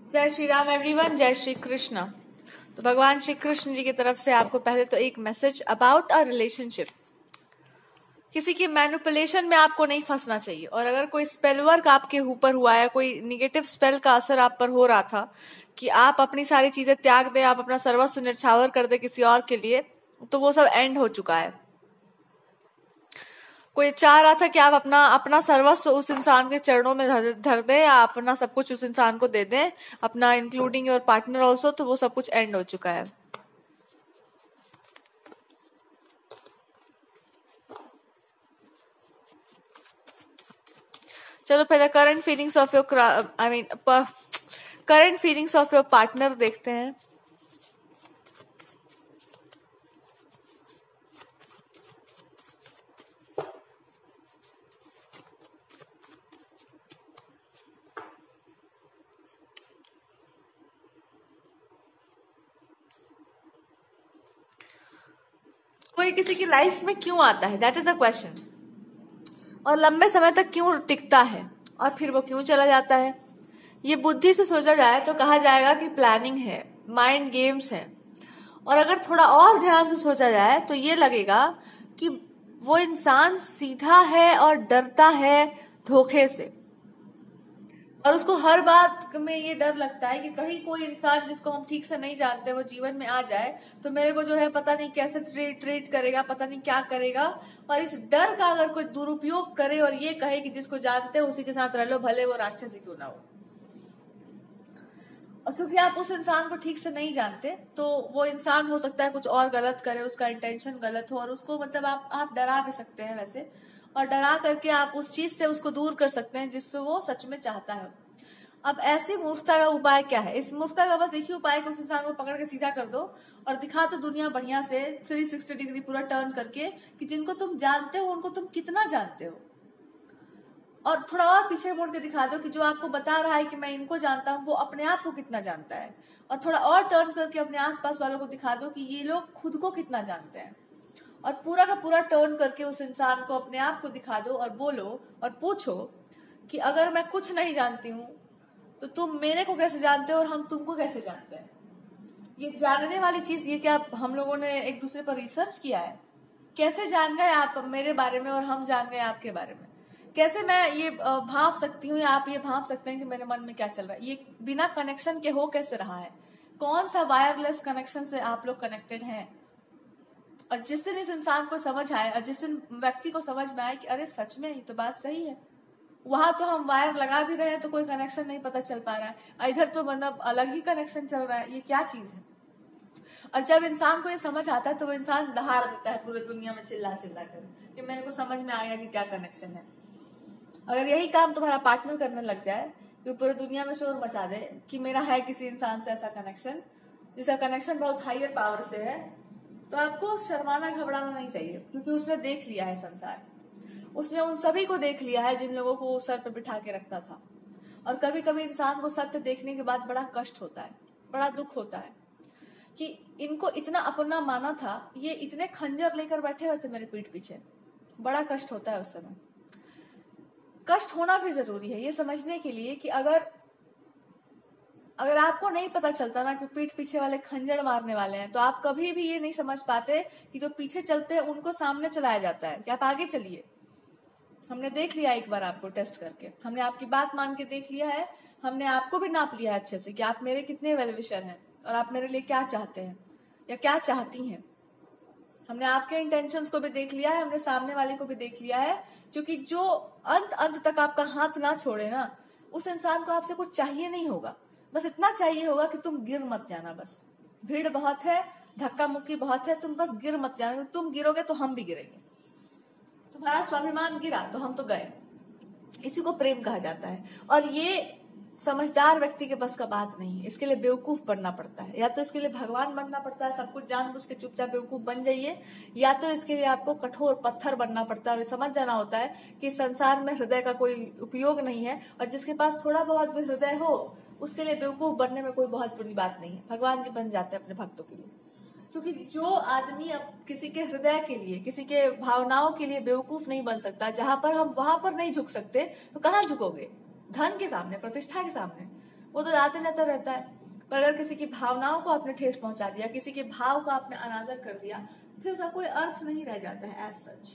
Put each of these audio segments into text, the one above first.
जय श्री राम एवरीवन, जय श्री कृष्ण। तो भगवान श्री कृष्ण जी की तरफ से आपको पहले तो एक मैसेज अबाउट अ रिलेशनशिप। किसी की मैनिपुलेशन में आपको नहीं फंसना चाहिए। और अगर कोई स्पेल वर्क आपके ऊपर हुआ है, कोई निगेटिव स्पेल का असर आप पर हो रहा था कि आप अपनी सारी चीजें त्याग दें, आप अपना सर्वस्व न्यौछावर कर दे किसी और के लिए, तो वो सब एंड हो चुका है। कोई चाह रहा था कि आप अपना अपना सर्वस्व उस इंसान के चरणों में धर दें या अपना सब कुछ उस इंसान को दे दें, अपना इंक्लूडिंग योर पार्टनर ऑल्सो, तो वो सब कुछ एंड हो चुका है। चलो पहले current feelings of your current feelings of your partner देखते हैं। कोई किसी की लाइफ में क्यों आता है, दैट इज द क्वेश्चन। और लंबे समय तक क्यों टिकता है और फिर वो क्यों चला जाता है। ये बुद्धि से सोचा जाए तो कहा जाएगा कि प्लानिंग है, माइंड गेम्स है। और अगर थोड़ा और ध्यान से सोचा जाए तो ये लगेगा कि वो इंसान सीधा है और डरता है धोखे से। और उसको हर बात में ये डर लगता है कि कहीं कोई इंसान जिसको हम ठीक से नहीं जानते वो जीवन में आ जाए तो मेरे को जो है पता नहीं कैसे ट्रीट करेगा, पता नहीं क्या करेगा। और इस डर का अगर कोई दुरुपयोग करे और ये कहे कि जिसको जानते हो उसी के साथ रह लो, भले वो राक्षस ही क्यों ना हो। और क्योंकि आप उस इंसान को ठीक से नहीं जानते तो वो इंसान हो सकता है कुछ और गलत करे, उसका इंटेंशन गलत हो, और उसको मतलब आप डरा भी सकते हैं वैसे। और डरा करके आप उस चीज से उसको दूर कर सकते हैं जिससे वो सच में चाहता है। अब ऐसी मूर्खता का उपाय क्या है? इस मूर्खता का बस एक ही उपाय है कि उस इंसान को पकड़ के सीधा कर दो और दिखा दो दुनिया बढ़िया से 360 डिग्री पूरा टर्न करके कि जिनको तुम जानते हो उनको तुम कितना जानते हो। और थोड़ा और पीछे मुड़ के दिखा दो कि जो आपको बता रहा है कि मैं इनको जानता हूँ वो अपने आप को कितना जानता है। और थोड़ा और टर्न करके अपने आसपास वालों को दिखा दो कि ये लोग खुद को कितना जानते हैं। और पूरा का पूरा टर्न करके उस इंसान को अपने आप को दिखा दो और बोलो और पूछो कि अगर मैं कुछ नहीं जानती हूँ तो तुम मेरे को कैसे जानते हो और हम तुमको कैसे जानते हैं। ये जानने वाली चीज, ये क्या हम लोगों ने एक दूसरे पर रिसर्च किया है? कैसे जान गए आप मेरे बारे में और हम जान गए आपके बारे में? कैसे मैं ये भांप सकती हूँ या आप ये भांप सकते हैं कि मेरे मन में क्या चल रहा है? ये बिना कनेक्शन के हो कैसे रहा है? कौन सा वायरलेस कनेक्शन से आप लोग कनेक्टेड हैं? और जिस दिन इस इंसान को समझ आए और जिस दिन व्यक्ति को समझ में आए कि अरे सच में ये तो बात सही है, वहां तो हम वायर लगा भी रहे हैं तो कोई कनेक्शन नहीं पता चल पा रहा है, इधर तो मतलब अलग ही कनेक्शन चल रहा है, ये क्या चीज है? और जब इंसान को ये समझ आता है तो वो इंसान दहाड़ देता है पूरे दुनिया में चिल्ला चिल्ला कर कि मेरे को समझ में आ गया कि क्या कनेक्शन है। अगर यही काम तुम्हारा पार्टनर करने लग जाए कि पूरे दुनिया में शोर मचा दे कि मेरा है किसी इंसान से ऐसा कनेक्शन जिसका कनेक्शन बहुत हायर पावर से है, तो आपको शर्माना घबराना नहीं चाहिए, क्योंकि उसने देख लिया है संसार। उसने उन सभी को देख लिया है जिन लोगों को सर पे बिठा के रखता था। और कभी कभी इंसान को सत्य देखने के बाद बड़ा कष्ट होता है, बड़ा दुख होता है कि इनको इतना अपना माना था, ये इतने खंजर लेकर बैठे हुए थे मेरे पीठ पीछे। बड़ा कष्ट होता है उस समय। कष्ट होना भी जरूरी है ये समझने के लिए कि अगर आपको नहीं पता चलता ना कि पीठ पीछे वाले खंजर मारने वाले हैं, तो आप कभी भी ये नहीं समझ पाते कि जो पीछे चलते हैं उनको सामने चलाया जाता है कि आप आगे चलिए। हमने देख लिया एक बार आपको टेस्ट करके, हमने आपकी बात मान के देख लिया है, हमने आपको भी नाप लिया है अच्छे से कि आप मेरे कितने वेल विशर हैं और आप मेरे लिए क्या चाहते हैं या क्या चाहती हैं। हमने आपके इंटेंशंस को भी देख लिया है, हमने सामने वाले को भी देख लिया है। क्योंकि जो अंत तक आपका हाथ ना छोड़े ना, उस इंसान को आपसे कुछ चाहिए नहीं होगा। बस इतना चाहिए होगा कि तुम गिर मत जाना। बस भीड़ बहुत है, धक्का मुक्की बहुत है, तुम बस गिर मत जाना। तुम गिरोगे तो हम भी गिरेंगे। तुम्हारा स्वाभिमान गिरा तो हम तो गए। इसी को प्रेम कहा जाता है। और ये समझदार व्यक्ति के बस का बात नहीं है। इसके लिए बेवकूफ बनना पड़ता है, या तो इसके लिए भगवान बनना पड़ता है, सब कुछ जानबूझ के चुपचाप बेवकूफ बन जाइए, या तो इसके लिए आपको कठोर पत्थर बनना पड़ता है और समझ जाना होता है कि संसार में हृदय का कोई उपयोग नहीं है। और जिसके पास थोड़ा बहुत भी हृदय हो उसके लिए बेवकूफ बनने में कोई बहुत बड़ी बात नहीं है। भगवान जी बन जाते हैं अपने भक्तों के लिए। क्योंकि जो आदमी अब किसी के हृदय के लिए, किसी के भावनाओं के लिए बेवकूफ नहीं बन सकता, जहां पर हम वहां पर नहीं झुक सकते, तो कहाँ झुकोगे? धन के सामने, प्रतिष्ठा के सामने? वो तो आते जाता रहता है। पर अगर किसी की भावनाओं को आपने ठेस पहुंचा दिया, किसी के भाव का आपने अनादर कर दिया, फिर उसका कोई अर्थ नहीं रह जाता है एज सच।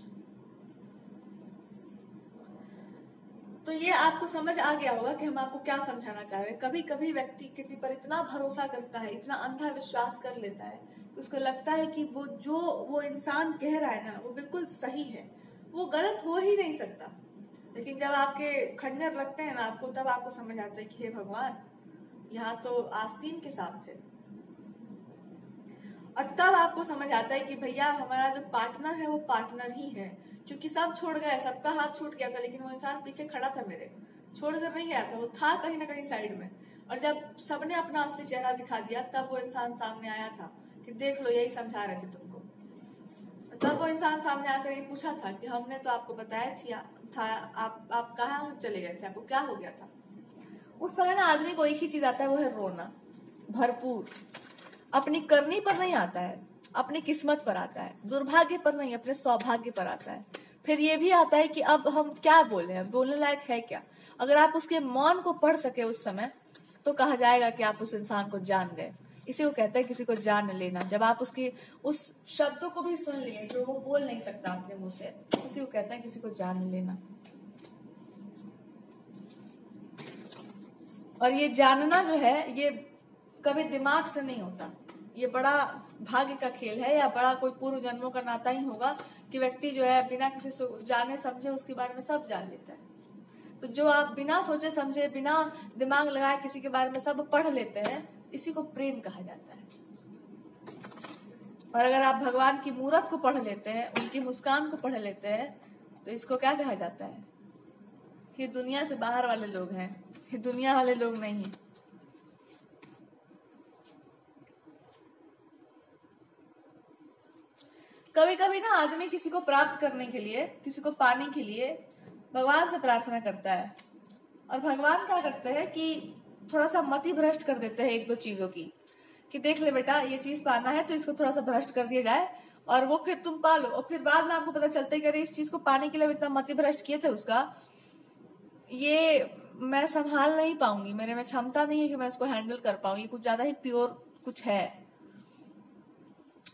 तो ये आपको समझ आ गया होगा कि हम आपको क्या समझाना चाह रहे हैं। कभी कभी व्यक्ति किसी पर इतना भरोसा करता है, इतना अंधा विश्वास कर लेता है कि उसको लगता है कि वो इंसान कह रहा है ना वो बिल्कुल सही है, वो गलत हो ही नहीं सकता। लेकिन जब आपके खंजर लगते हैं ना आपको, तब आपको समझ आता है कि हे भगवान, यहाँ तो आस्तीन के साथ थे। और तब आपको समझ आता है कि भैया हमारा जो पार्टनर है वो पार्टनर ही है। क्योंकि सब छोड़ गए, सबका हाथ छूट गया था, लेकिन वो इंसान पीछे खड़ा था मेरे, छोड़कर नहीं गया था, वो था कहीं ना कहीं साइड में। और जब सबने अपना असली चेहरा दिखा दिया, तब वो इंसान सामने आया था कि देख लो यही समझा रहे थे तुमको। तब वो इंसान सामने आकर ये पूछा था कि हमने तो आपको बताया था आप कहाँ चले गए थे, आपको क्या हो गया था। उस समय ना आदमी को एक ही चीज आता है, वो है रोना भरपूर। अपनी करनी पर नहीं आता है, अपनी किस्मत पर आता है, दुर्भाग्य पर नहीं, अपने सौभाग्य पर आता है। फिर ये भी आता है कि अब हम क्या बोले, अब बोलने लायक है क्या। अगर आप उसके मौन को पढ़ सके उस समय, तो कहा जाएगा कि आप उस इंसान को जान गए। इसी को कहते हैं किसी को जान लेना। जब आप उसकी उस शब्दों को भी सुन लिए जो वो बोल नहीं सकता अपने मुंह से, उसी को कहते हैं किसी को जान लेना। और ये जानना जो है ये कभी दिमाग से नहीं होता, ये बड़ा भाग्य का खेल है, या बड़ा कोई पूर्व जन्मों का नाता ही होगा कि व्यक्ति जो है बिना किसी जाने समझे उसके बारे में सब जान लेता है। तो जो आप बिना सोचे समझे, बिना दिमाग लगाए किसी के बारे में सब पढ़ लेते हैं, इसी को प्रेम कहा जाता है। और अगर आप भगवान की मूरत को पढ़ लेते हैं, उनकी मुस्कान को पढ़ लेते हैं, तो इसको क्या कहा जाता है? ये दुनिया से बाहर वाले लोग हैं, ये दुनिया वाले लोग नहीं। कभी कभी ना आदमी किसी को प्राप्त करने के लिए, किसी को पाने के लिए भगवान से प्रार्थना करता है। और भगवान क्या करते हैं कि थोड़ा सा मति भ्रष्ट कर देते हैं एक दो चीजों की, कि देख ले बेटा ये चीज पाना है तो इसको थोड़ा सा भ्रष्ट कर दिया जाए, और वो फिर तुम पा लो। और फिर बाद में आपको पता चलता है कि अरे इस चीज को पाने के लिए इतना मति भ्रष्ट किए थे उसका, ये मैं संभाल नहीं पाऊंगी, मेरे में क्षमता नहीं है कि मैं इसको हैंडल कर पाऊं, ये कुछ ज्यादा ही प्योर कुछ है।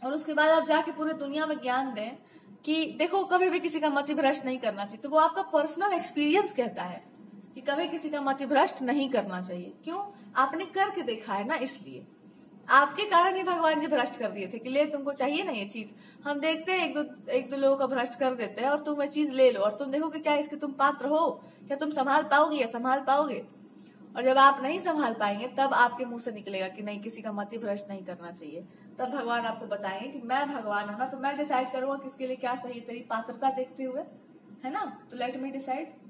और उसके बाद आप जाके पूरे दुनिया में ज्ञान दें कि देखो कभी भी किसी का मति भ्रष्ट नहीं करना चाहिए, तो वो आपका पर्सनल एक्सपीरियंस कहता है कि कभी किसी का मति भ्रष्ट नहीं करना चाहिए। क्यों? आपने करके देखा है ना, इसलिए आपके कारण ही भगवान जी भ्रष्ट कर दिए थे कि ले तुमको चाहिए ना ये चीज। हम देखते हैं एक दो लोगों का भ्रष्ट कर देते हैं और तुम ये चीज ले लो और तुम देखो कि क्या इसके तुम पात्र हो, क्या तुम संभाल पाओगे या संभाल पाओगे। और जब आप नहीं संभाल पाएंगे तब आपके मुंह से निकलेगा कि नहीं किसी का मति भ्रष्ट नहीं करना चाहिए। तब भगवान आपको बताएंगे कि मैं भगवान हूं ना, तो मैं डिसाइड करूंगा किसके लिए क्या सही, तेरी पात्रता देखते हुए, है ना, तो लेट मी डिसाइड।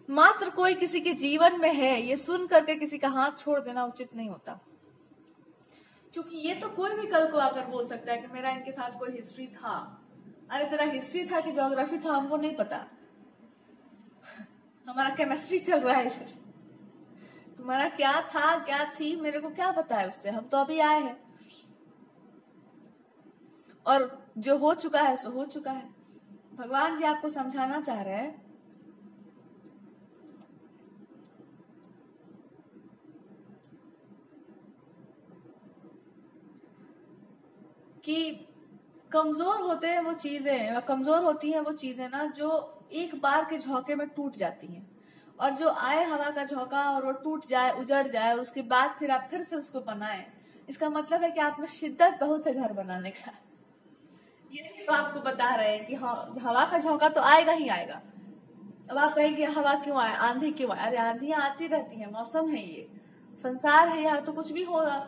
मात्र कोई किसी के जीवन में है, ये सुन करके किसी का हाथ छोड़ देना उचित नहीं होता। क्योंकि ये तो कोई भी कल को आकर बोल सकता है कि मेरा इनके साथ कोई हिस्ट्री था। अरे तेरा हिस्ट्री था कि ज्योग्राफी था हमको नहीं पता, हमारा केमिस्ट्री चल रहा है इधर। तुम्हारा क्या था क्या थी मेरे को क्या पता है उससे, हम तो अभी आए हैं। और जो हो चुका है सो हो चुका है। भगवान जी आपको समझाना चाह रहे हैं कि कमजोर होते हैं वो चीजें, कमजोर होती हैं वो चीजें ना जो एक बार के झोंके में टूट जाती हैं। और जो आए हवा का झोंका और वो टूट जाए, उजड़ जाए, और उसके बाद फिर आप फिर से उसको बनाएं, इसका मतलब है कि आप में शिद्दत बहुत है घर बनाने का। ये तो आपको बता रहे हैं कि हाँ हवा का झोंका तो आएगा ही आएगा। अब आप कहेंगे हवा क्यों आए, आंधी क्यों आए? अरे आंधियां आती रहती हैं, मौसम है, ये संसार है, यहाँ तो कुछ भी होगा।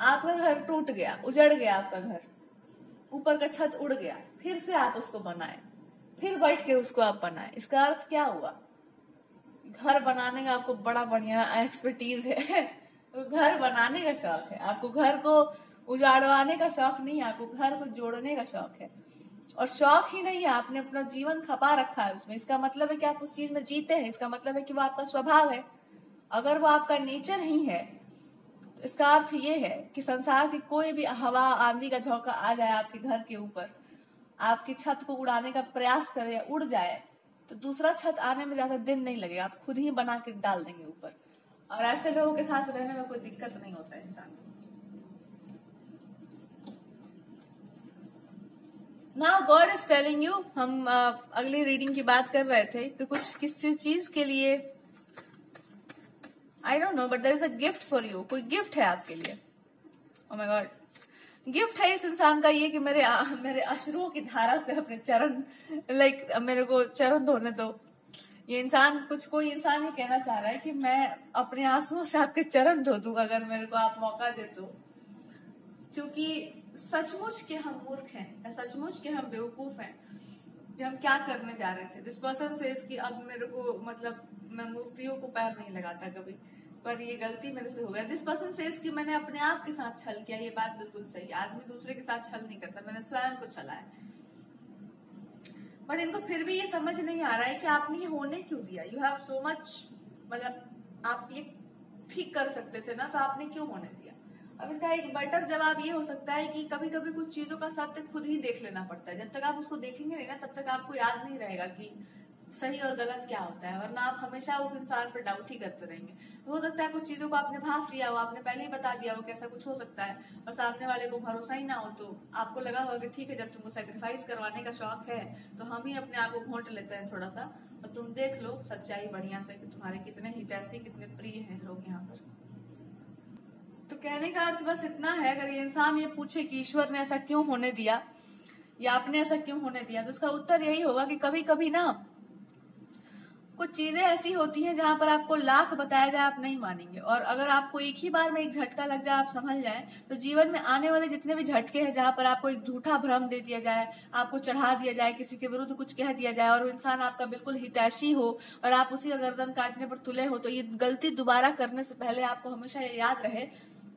आपका घर टूट गया, उजड़ गया आपका घर, ऊपर का छत उड़ गया, फिर से आप उसको बनाए, फिर बैठ के उसको आप बनाए, इसका अर्थ क्या हुआ? घर बनाने का आपको बड़ा बढ़िया एक्सपर्टीज है। तो घर बनाने का शौक है आपको, घर को उजाड़वाने का शौक नहीं है आपको, घर को जोड़ने का शौक है। और शौक ही नहीं है, आपने अपना जीवन खपा रखा है उसमें। इसका मतलब है कि आप उस चीज में जीते हैं, इसका मतलब है कि वो आपका स्वभाव है। अगर वो आपका नेचर ही है तो इसका अर्थ ये है कि संसार की कोई भी हवा आंधी का झोंका आ जाए आपके घर के ऊपर, आपकी छत को उड़ाने का प्रयास करे, उड़ जाए, तो दूसरा छत आने में ज्यादा दिन नहीं लगेगा, आप खुद ही बना के डाल देंगे ऊपर। और ऐसे लोगों के साथ रहने में कोई दिक्कत नहीं होता है इंसान को। Now God is telling you, हम अगली रीडिंग की बात कर रहे थे कि कुछ किसी चीज के लिए, I don't know, but there is a gift for you. कोई गिफ्ट है आपके लिए। ओह माय गॉड, गिफ्ट है इस इंसान का ये कि मेरे अश्रुओं की धारा से अपने चरण, मेरे को चरण धोने दो। ये इंसान, कोई इंसान ये कहना चाह रहा है कि मैं अपने आंसुओं से आपके चरण धो दूं अगर मेरे को आप मौका दे तो। क्योंकि सचमुच के हम मूर्ख हैं, सचमुच के हम बेवकूफ हैं कि हम क्या करने जा रहे थे। दिस पर्सन से इसकी अब मेरे को, मतलब मैं मूर्तियों को पैर नहीं लगाता कभी, पर ये गलती मेरे से हो गया। दिस पर्सन से इसकी मैंने अपने आप के साथ छल किया, ये बात बिल्कुल सही है। आदमी दूसरे के साथ छल नहीं करता, मैंने स्वयं को छला है। बट इनको फिर भी ये समझ नहीं आ रहा है कि आपने ये होने क्यों दिया। यू हैव सो मच, मतलब आप ये ठीक कर सकते थे ना, तो आपने क्यों होने दिया। अब इसका एक बेटर जवाब ये हो सकता है कि कभी कभी कुछ चीजों का सत्य खुद ही देख लेना पड़ता है। जब तक आप उसको देखेंगे नहीं ना, तब तक आपको याद नहीं रहेगा कि सही और गलत क्या होता है, वरना आप हमेशा उस इंसान पर डाउट ही करते रहेंगे। हो सकता है कुछ चीजों को आपने भांप लिया हो, आपने पहले ही बता दिया हो कि ऐसा कुछ हो सकता है, और सामने वाले को भरोसा ही ना हो, तो आपको लगा होगा कि ठीक है, जब तुमको सेक्रीफाइस करवाने का शौक है तो हम ही अपने आप को घोंट लेते हैं थोड़ा सा, और तुम देख लो सच्चाई बढ़िया से कि तुम्हारे कितने हितैषी, कितने प्रिय हैं लोग यहाँ पर। तो कहने का अर्थ बस इतना है, अगर ये इंसान ये पूछे कि ईश्वर ने ऐसा क्यों होने दिया या आपने ऐसा क्यों होने दिया, तो उसका उत्तर यही होगा कि कभी कभी ना कुछ चीजें ऐसी होती हैं जहां पर आपको लाख बताया जाए आप नहीं मानेंगे। और अगर आपको एक ही बार में एक झटका लग जाए, आप संभल जाए, तो जीवन में आने वाले जितने भी झटके हैं जहां पर आपको एक झूठा भ्रम दे दिया जाए, आपको चढ़ा दिया जाए, किसी के विरुद्ध कुछ कह दिया जाए और वो इंसान आपका बिल्कुल हितैषी हो और आप उसी का गर्दन काटने पर तुले हो, तो ये गलती दोबारा करने से पहले आपको हमेशा ये याद रहे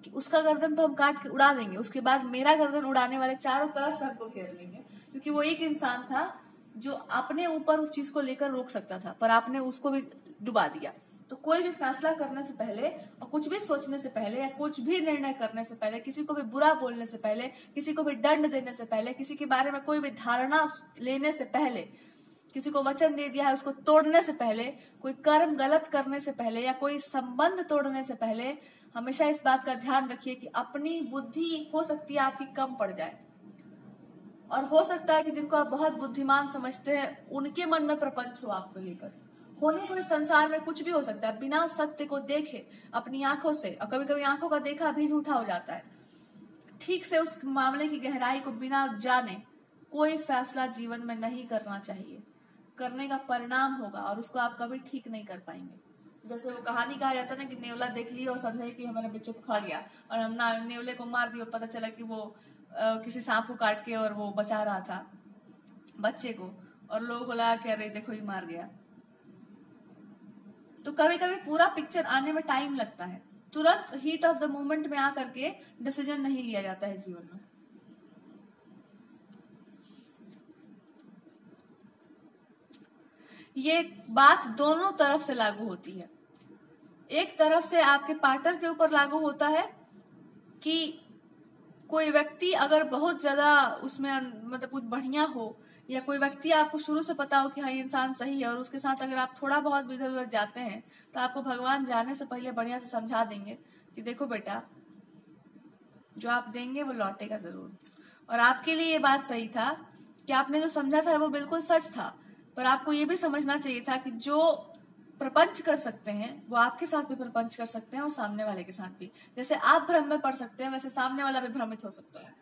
कि उसका गर्दन तो हम काट के उड़ा देंगे, उसके बाद मेरा गर्दन उड़ाने वाले चारों तरफ से हमको घेर लेंगे। क्योंकि वो एक इंसान था जो अपने ऊपर उस चीज को लेकर रोक सकता था, पर आपने उसको भी डुबा दिया। तो कोई भी फैसला करने से पहले और कुछ भी सोचने से पहले या कुछ भी निर्णय करने से पहले, किसी को भी बुरा बोलने से पहले, किसी को भी दंड देने से पहले, किसी के बारे में कोई भी धारणा लेने से पहले, किसी को वचन दे दिया है उसको तोड़ने से पहले, कोई कर्म गलत करने से पहले या कोई संबंध तोड़ने से पहले, हमेशा इस बात का ध्यान रखिए कि अपनी बुद्धि हो सकती है आपकी कम पड़ जाए, और हो सकता है कि जिनको आप बहुत बुद्धिमान समझते हैं उनके मन में प्रपंच हो आपको लेकर। होने को इस संसार में कुछ भी हो सकता है, बिना सत्य को देखे अपनी आंखों से, और कभी कभी आंखों का देखा भी झूठा हो जाता है, ठीक से उस मामले की गहराई को बिना जाने कोई फैसला जीवन में नहीं करना चाहिए। करने का परिणाम होगा और उसको आप कभी ठीक नहीं कर पाएंगे। जैसे वो कहानी कहा जाता है ना कि नेवला देख लिया और समझे कि हमारा बच्चे को खा गया, और हम ना नेवले को मार दिया, पता चला कि वो किसी सांप को काट के और वो बचा रहा था बच्चे को, और लोगों को लगा कि अरे देखो ये मार गया। तो कभी कभी पूरा पिक्चर आने में टाइम लगता है, तुरंत हीट ऑफ द मोमेंट में आकर के डिसीजन नहीं लिया जाता है जीवन में। ये बात दोनों तरफ से लागू होती है। एक तरफ से आपके पार्टनर के ऊपर लागू होता है कि कोई व्यक्ति अगर बहुत ज्यादा उसमें मतलब कुछ बढ़िया हो, या कोई व्यक्ति आपको शुरू से पता हो कि हाँ ये इंसान सही है, और उसके साथ अगर आप थोड़ा बहुत भी इधर उधर जाते हैं तो आपको भगवान जाने से पहले बढ़िया से समझा देंगे कि देखो बेटा, जो आप देंगे वो लौटेगा जरूर। और आपके लिए ये बात सही था कि आपने जो समझा था वो बिल्कुल सच था, पर आपको ये भी समझना चाहिए था कि जो प्रपंच कर सकते हैं वो आपके साथ भी प्रपंच कर सकते हैं और सामने वाले के साथ भी। जैसे आप भ्रम में पड़ सकते हैं वैसे सामने वाला भी भ्रमित हो सकता है।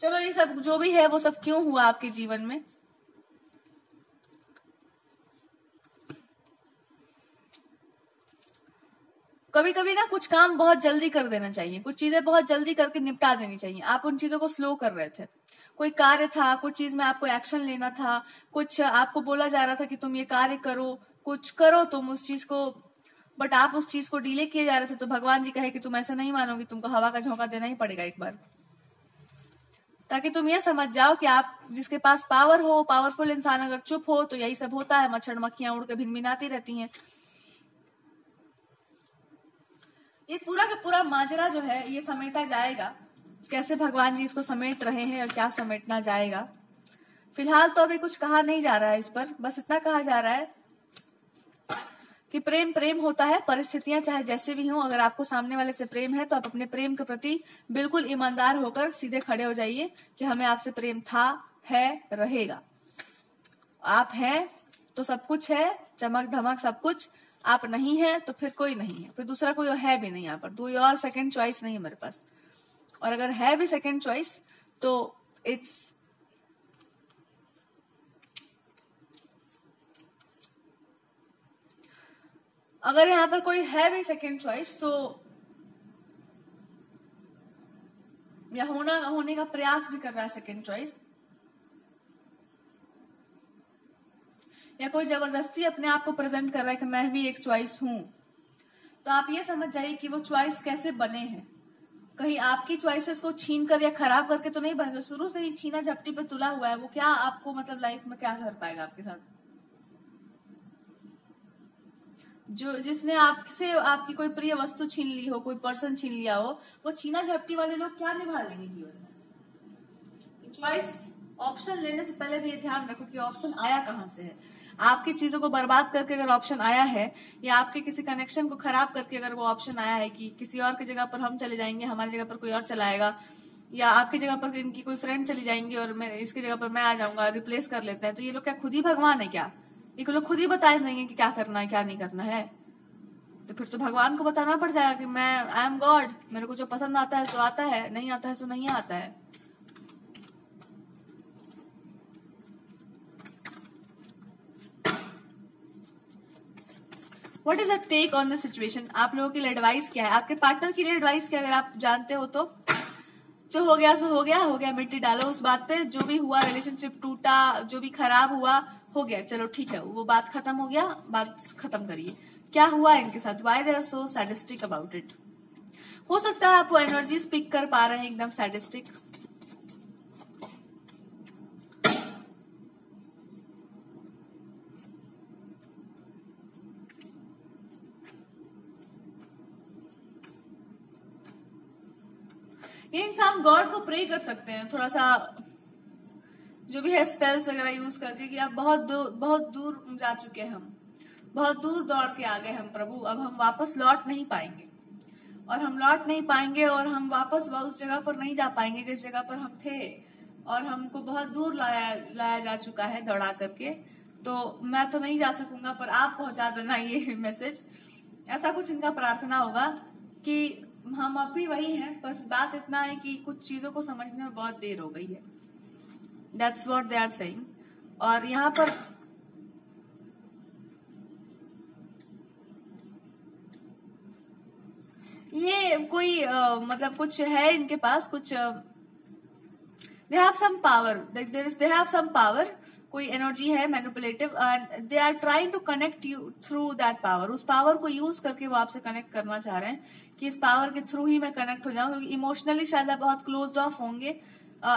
चलो ये सब जो भी है वो सब क्यों हुआ आपके जीवन में, कभी कभी ना कुछ काम बहुत जल्दी कर देना चाहिए, कुछ चीजें बहुत जल्दी करके निपटा देनी चाहिए। आप उन चीजों को स्लो कर रहे थे, कोई कार्य था, कुछ चीज में आपको एक्शन लेना था, कुछ आपको बोला जा रहा था कि तुम ये कार्य करो, कुछ करो तुम उस चीज को, बट आप उस चीज को डिले किए जा रहे थे। तो भगवान जी कहे कि तुम ऐसा नहीं मानोगी, तुमको हवा का झोंका देना ही पड़ेगा एक बार, ताकि तुम ये समझ जाओ कि आप जिसके पास पावर हो, पावरफुल इंसान अगर चुप हो तो यही सब होता है, मच्छर मक्खियां उड़ के भिनभिनाती रहती हैं। ये पूरा का पूरा माजरा जो है ये समेटा जाएगा, कैसे भगवान जी इसको समेट रहे हैं और क्या समेटना जाएगा। फिलहाल तो अभी कुछ कहा नहीं जा रहा है इस पर, बस इतना कहा जा रहा है कि प्रेम प्रेम होता है, परिस्थितियां चाहे जैसे भी हों, अगर आपको सामने वाले से प्रेम है तो आप अपने प्रेम के प्रति बिल्कुल ईमानदार होकर सीधे खड़े हो जाइए कि हमें आपसे प्रेम था, है, रहेगा। आप हैं तो सब कुछ है, चमक धमक सब कुछ। आप नहीं है तो फिर कोई नहीं है, फिर दूसरा कोई है भी नहीं। यहाँ पर कोई और सेकंड चॉइस नहीं है मेरे पास, और अगर है भी सेकंड चॉइस तो इट्स अगर यहाँ पर कोई है भी सेकंड चॉइस तो या होने का प्रयास भी कर रहा है सेकंड चॉइस, या कोई जबरदस्ती अपने आप को प्रेजेंट कर रहा है कि मैं भी एक चॉइस हूं, तो आप ये समझ जाइए कि वो चॉइस कैसे बने हैं। कहीं आपकी चॉइसेस को छीन कर या खराब करके तो नहीं बने, जो शुरू से ही छीना झपटी पे तुला हुआ है वो क्या आपको मतलब लाइफ में क्या कर पाएगा आपके साथ। जो जिसने आपसे आपकी कोई प्रिय वस्तु छीन ली हो, कोई पर्सन छीन लिया हो, वो छीना झपटी वाले लोग क्या निभा लेंगे जीवन में। चॉइस ऑप्शन लेने से पहले भी ये ध्यान रखो कि ऑप्शन आया कहाँ से है। आपकी चीजों को बर्बाद करके अगर ऑप्शन आया है, या आपके किसी कनेक्शन को खराब करके अगर वो ऑप्शन आया है कि किसी और की जगह पर हम चले जाएंगे, हमारी जगह पर कोई और चलाएगा, या आपकी जगह पर इनकी कोई फ्रेंड चली जाएंगी और मैं इसकी जगह पर मैं आ जाऊंगा, रिप्लेस कर लेते हैं, तो ये लोग क्या खुद ही भगवान है क्या? ये लोग खुद ही बताए देंगे कि क्या करना है क्या नहीं करना है। तो फिर तो भगवान को बताना पड़ जाएगा कि मैं आई एम गॉड, मेरे को जो पसंद आता है सो आता है, नहीं आता है सो नहीं आता है। What is the take on the situation? आप लोगों के लिए एडवाइस क्या है, आपके पार्टनर के लिए एडवाइस क्या, अगर आप जानते हो तो? जो हो गया सो हो गया, मिट्टी डालो उस बात पे। जो भी हुआ, रिलेशनशिप टूटा, जो भी खराब हुआ हो गया, चलो ठीक है, वो बात खत्म हो गया, बात खत्म करिए। क्या हुआ इनके साथ, why they are so sadistic about it? हो सकता है आप वो एनर्जी पिक कर पा रहे हैं एकदम सैडिस्टिक। ये इंसान गॉड को प्रे कर सकते हैं थोड़ा सा, जो भी है स्पेल्स वगैरह यूज करके, कि आप बहुत दूर जा चुके हैं, हम बहुत दूर दौड़ के आ गए हम प्रभु, अब हम वापस लौट नहीं पाएंगे, और हम लौट नहीं पाएंगे, और हम वापस उस जगह पर नहीं जा पाएंगे जिस जगह पर हम थे, और हमको बहुत दूर लाया जा चुका है दौड़ा करके। तो मैं तो नहीं जा सकूंगा, पर आप पहुंचा देना ये मैसेज। ऐसा कुछ इनका प्रार्थना होगा कि हम अब भी वही हैं, बस बात इतना है कि कुछ चीजों को समझने में बहुत देर हो गई है। That's what they are saying। और यहाँ पर ये कोई मतलब कुछ है इनके पास, कुछ they have some power, they have some power, कोई एनर्जी है manipulative, and they are trying to connect you through that power. उस पावर को यूज करके वो आपसे कनेक्ट करना चाह रहे हैं कि इस पावर के थ्रू ही मैं कनेक्ट हो जाऊं, क्योंकि इमोशनली शायद आप बहुत क्लोज्ड ऑफ होंगे,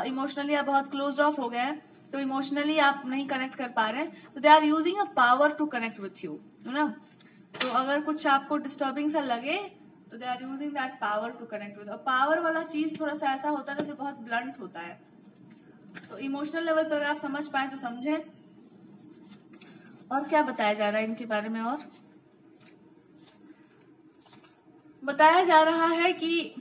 इमोशनली आप बहुत क्लोज्ड ऑफ हो गए हैं, तो इमोशनली आप नहीं कनेक्ट कर पा रहे हैं, तो they are using a power to connect with you, है ना। तो अगर कुछ आपको डिस्टर्बिंग सा लगे तो they are using that power to connect with. Power वाला चीज थोड़ा सा ऐसा होता है जो बहुत ब्लंट होता है, तो इमोशनल लेवल पर अगर आप समझ पाए तो समझें। और क्या बताया जा रहा है इनके बारे में? और बताया जा रहा है कि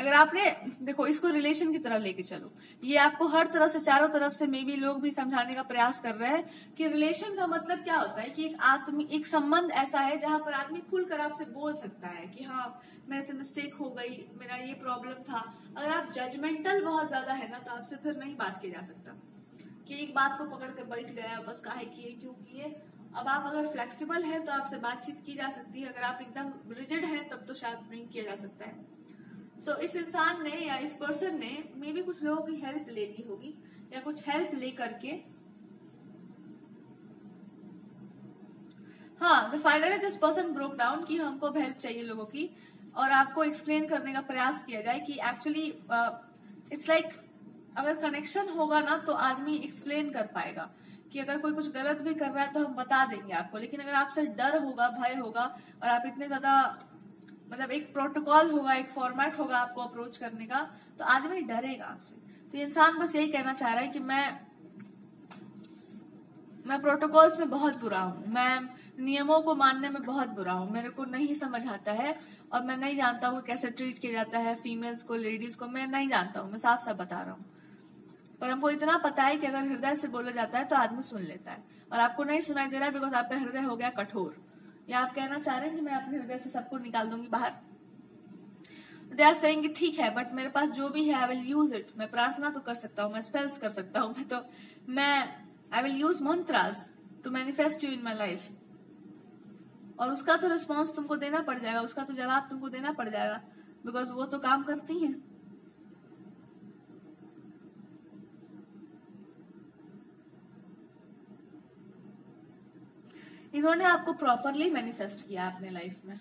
अगर आपने देखो इसको रिलेशन की तरह लेके चलो, ये आपको हर तरह से चारों तरफ से मे बी लोग भी समझाने का प्रयास कर रहे हैं कि रिलेशन का मतलब क्या होता है, कि एक संबंध ऐसा है जहां पर आदमी खुलकर आपसे बोल सकता है कि हाँ मेरे से मिस्टेक हो गई, मेरा ये प्रॉब्लम था। अगर आप जजमेंटल बहुत ज्यादा है ना तो आपसे फिर नहीं बात की जा सकता, कि एक बात को पकड़ के बैठ गया बस, काहे किए क्यों किए। अब आप अगर फ्लेक्सिबल हैं तो आपसे बातचीत की जा सकती है, अगर आप एकदम रिजिड हैं तब तो शायद नहीं किया जा सकता है। सो इस इंसान ने या इस पर्सन ने मे बी कुछ लोगों की हेल्प ले ली होगी, या कुछ हेल्प ले करके हाँ, finally this person broke down कि हमको हेल्प चाहिए लोगों की, और आपको एक्सप्लेन करने का प्रयास किया जाए कि एक्चुअली इट्स लाइक अगर कनेक्शन होगा ना तो आदमी एक्सप्लेन कर पाएगा कि अगर कोई कुछ गलत भी कर रहा है तो हम बता देंगे आपको। लेकिन अगर आपसे डर होगा, भय होगा, और आप इतने ज्यादा मतलब एक प्रोटोकॉल होगा, एक फॉर्मेट होगा आपको अप्रोच करने का, तो आदमी डरेगा आपसे। तो इंसान बस यही कहना चाह रहा है कि मैं प्रोटोकॉल्स में बहुत बुरा हूँ, मैं नियमों को मानने में बहुत बुरा हूँ, मेरे को नहीं समझ आता है, और मैं नहीं जानता हूँ कैसे ट्रीट किया जाता है फीमेल्स को, लेडीज को, मैं नहीं जानता हूँ, मैं साफ साफ बता रहा हूँ। पर हमको इतना पता है कि अगर हृदय से बोला जाता है तो आदमी सुन लेता है, और आपको नहीं सुनाई दे रहा है बिकॉज आपका हृदय हो गया कठोर, या आप कहना चाह रहे हैं कि मैं अपने हृदय से सबको निकाल दूंगी बाहर। दे आर सेइंग कि ठीक है बट मेरे पास जो भी है आई विल यूज इट। मैं प्रार्थना तो कर सकता हूँ, मैं स्पेल्स कर सकता हूँ, मैं I will use mantras to manifest you in my life, और उसका तो रिस्पॉन्स तुमको देना पड़ जाएगा, उसका तो जवाब तुमको देना पड़ जाएगा, बिकॉज वो तो काम करती हैं। इन्होंने आपको प्रॉपरली मैनिफेस्ट किया अपने लाइफ में,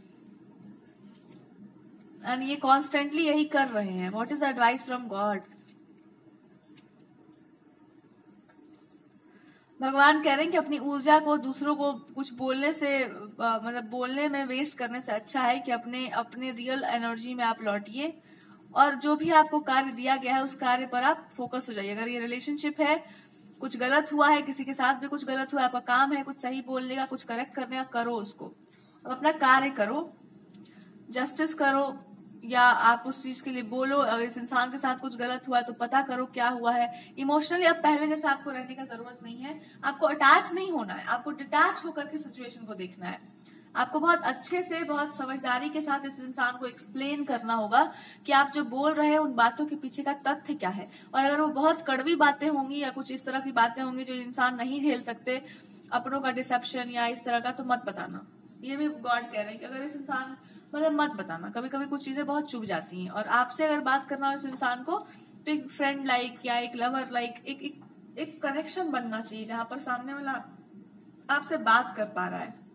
एंड ये कॉन्स्टेंटली यही कर रहे हैं। What is advice from God? भगवान कह रहे हैं कि अपनी ऊर्जा को दूसरों को कुछ बोलने से मतलब बोलने में वेस्ट करने से अच्छा है कि अपने रियल एनर्जी में आप लौटिए, और जो भी आपको कार्य दिया गया है उस कार्य पर आप फोकस हो जाइए। अगर ये रिलेशनशिप है, कुछ गलत हुआ है, किसी के साथ भी कुछ गलत हुआ है, आपका काम है कुछ सही बोलने का, कुछ करेक्ट करने का, करो उसको। अब अपना कार्य करो, जस्टिस करो, या आप उस चीज के लिए बोलो। अगर इस इंसान के साथ कुछ गलत हुआ है तो पता करो क्या हुआ है। इमोशनली अब पहले जैसे आपको रहने का जरूरत नहीं है, आपको अटैच नहीं होना है, आपको डिटैच होकर के सिचुएशन को देखना है। आपको बहुत अच्छे से, बहुत समझदारी के साथ इस इंसान को एक्सप्लेन करना होगा कि आप जो बोल रहे हैं उन बातों के पीछे का तथ्य क्या है। और अगर वो बहुत कड़वी बातें होंगी या कुछ इस तरह की बातें होंगी जो इंसान नहीं झेल सकते, अपनों का डिसेप्शन या इस तरह का, तो मत बताना। ये भी गॉड कह रहे हैं कि अगर इस इंसान मतलब मत बताना। कभी कभी कुछ चीजें बहुत चुभ जाती हैं, और आपसे अगर बात करना हो इस इंसान को तो एक फ्रेंड लाइक या एक लवर लाइक एक कनेक्शन बनना चाहिए जहां पर सामने वाला आपसे बात कर पा रहा है।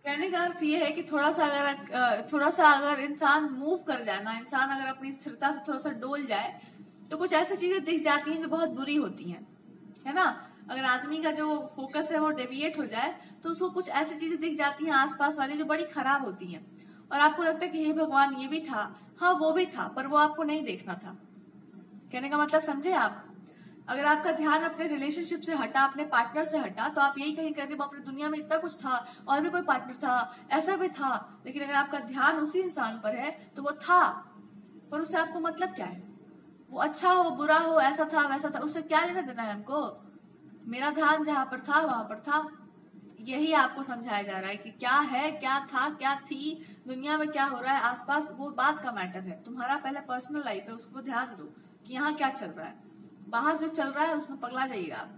कहने का अर्थ ये है कि थोड़ा सा अगर इंसान मूव कर जाए ना, इंसान अगर अपनी स्थिरता से थोड़ा सा डोल जाए तो कुछ ऐसी चीजें दिख जाती हैं जो बहुत बुरी होती हैं, है ना। अगर आदमी का जो फोकस है वो डेविएट हो जाए तो उसको कुछ ऐसी चीजें दिख जाती हैं आसपास वाली जो बड़ी खराब होती हैं, और आपको लगता है कि हे भगवान ये भी था, हाँ वो भी था, पर वो आपको नहीं देखना था। कहने का मतलब समझे आप? अगर आपका ध्यान अपने रिलेशनशिप से हटा, अपने पार्टनर से हटा, तो आप यही कहीं कर रहे हो अपनी दुनिया में इतना कुछ था, और भी कोई पार्टनर था, ऐसा भी था। लेकिन अगर आपका ध्यान उसी इंसान पर है तो वो था, पर उससे आपको मतलब क्या है? वो अच्छा हो, बुरा हो, ऐसा था, वैसा था, उससे क्या लेना देना है हमको? मेरा ध्यान जहां पर था वहां पर था। यही आपको समझाया जा रहा है कि क्या है, क्या था, क्या थी, दुनिया में क्या हो रहा है आसपास, वो बात का मैटर है। तुम्हारा पहले पर्सनल लाइफ है, उसको ध्यान दो कि यहाँ क्या चल रहा है। बाहर जो चल रहा है उसमें पगला जाइएगा आप।